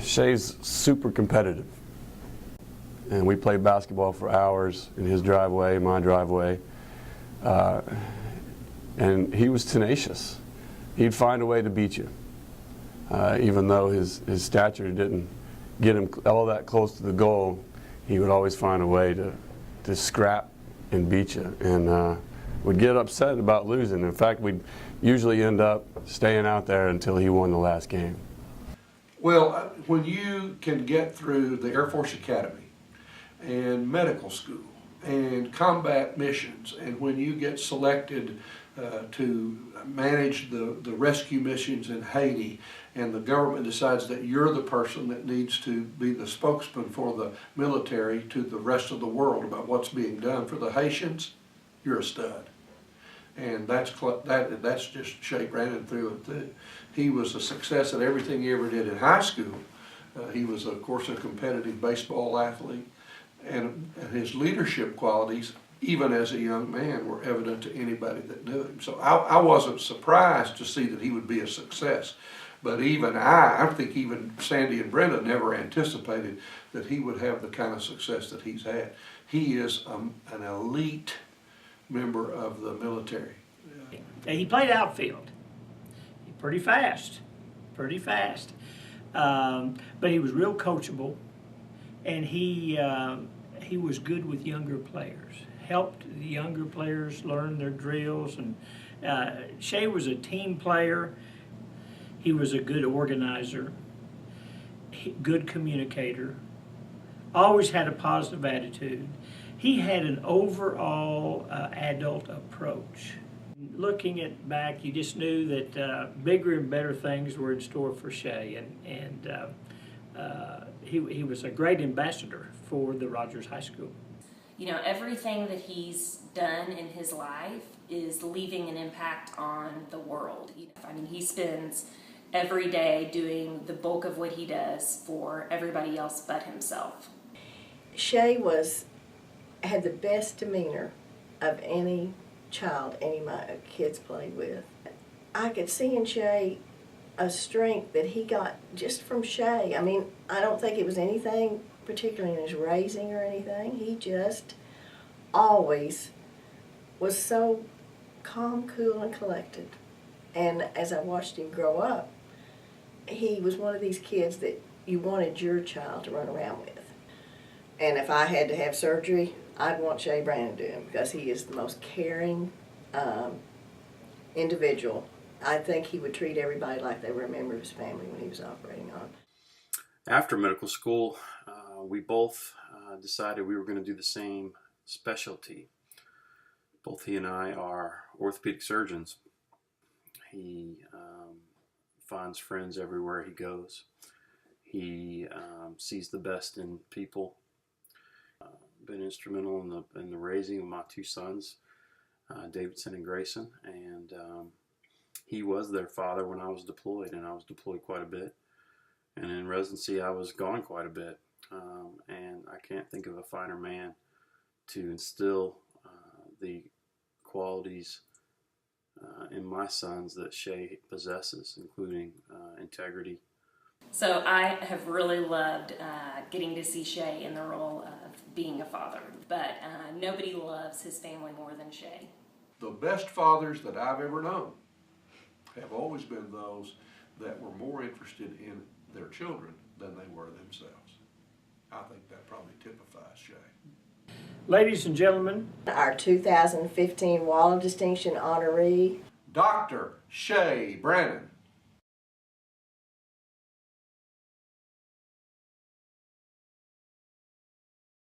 Shea's super competitive, and we played basketball for hours in his driveway, my driveway, and he was tenacious. He'd find a way to beat you, even though his stature didn't get him all that close to the goal. He would always find a way to scrap and beat you, and would get upset about losing. In fact, we'd usually end up staying out there until he won the last game. Well, when you can get through the Air Force Academy and medical school and combat missions, and when you get selected to manage the rescue missions in Haiti, and the government decides that you're the person that needs to be the spokesman for the military to the rest of the world about what's being done for the Haitians, you're a stud. And that's just Shea Brannan through and through. He was a success at everything he ever did in high school. He was, of course, a competitive baseball athlete, and his leadership qualities, even as a young man, were evident to anybody that knew him. So I wasn't surprised to see that he would be a success. But even I think even Sandy and Brenda never anticipated that he would have the kind of success that he's had. He is an elite member of the military. He played outfield. Pretty fast. But he was real coachable, and he was good with younger players. Helped the younger players learn their drills, and Shea was a team player. He was a good organizer, good communicator, always had a positive attitude. He had an overall adult approach. Looking at back, you just knew that bigger and better things were in store for Shea, and he was a great ambassador for the Rogers High School. You know, everything that he's done in his life is leaving an impact on the world. I mean, he spends every day doing the bulk of what he does for everybody else but himself. Shea had the best demeanor of any child any of my kids played with. I could see in Shea a strength that he got just from Shea. I mean, I don't think it was anything particularly in his raising or anything. He just always was so calm, cool, and collected. And as I watched him grow up, he was one of these kids that you wanted your child to run around with. And if I had to have surgery, I'd want Shea Brannan to do him, because he is the most caring individual. I think he would treat everybody like they were a member of his family when he was operating on. After medical school, we both decided we were going to do the same specialty. Both he and I are orthopedic surgeons. He finds friends everywhere he goes. He sees the best in people. Been instrumental in the raising of my two sons, Davidson and Grayson, and he was their father when I was deployed, and I was deployed quite a bit. And in residency, I was gone quite a bit, and I can't think of a finer man to instill the qualities in my sons that Shea possesses, including integrity. So I have really loved getting to see Shea in the role of being a father, but nobody loves his family more than Shea. The best fathers that I've ever known have always been those that were more interested in their children than they were themselves. I think that probably typifies Shea. Ladies and gentlemen, Our 2015 Wall of Distinction honoree, Dr. Shea Brannan.